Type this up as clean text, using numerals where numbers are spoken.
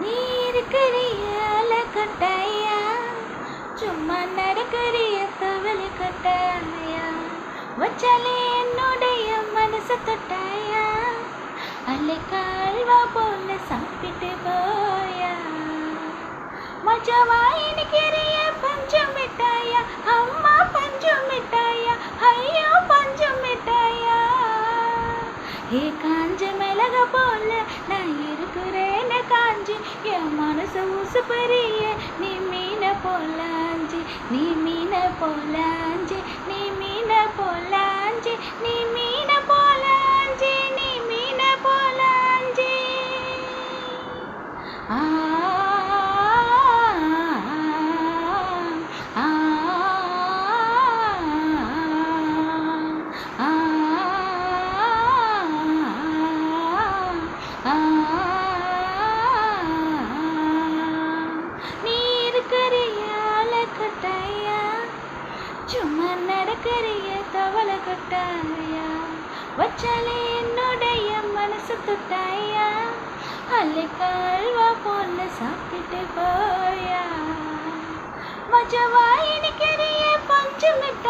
நீருக்கரிய கட்டாயா, சும்மா நடக்கரிய தவளை கட்டாயா, வச்சாலே என்னுடைய மனசு தொட்டாயா, அலை கால்வா போல சாப்பிட்டு போயா, மஜாவா இனிக்கிறிய பஞ்சு மிட்டாயா, அம்மா பஞ்சு மிட்டாயா, ஐயோ பஞ்சு மிட்டாயா, ஏ காஞ்ச மிளக போல நான் இருக்கிறேன்னு காஞ்சி, என் மனசு ஊசு பெரிய நீ மீன போலாஞ்சி, நீ மீன போலாஞ்சி, நீ மீன போலாஞ்சி, நீ மீன போலாஞ்சி, நீ மீன போலாஞ்சி. ஆ கட்டாயா, சும்மா நடக்கறிய தவளை கட்டாயா, வச்சாலே என்னுடைய மனசு தொட்டாயா, அலை கால்வா போல சாப்பிட்டு போயா, மஜாவா இனிக்கிறிய பஞ்சு மிட்டாயா.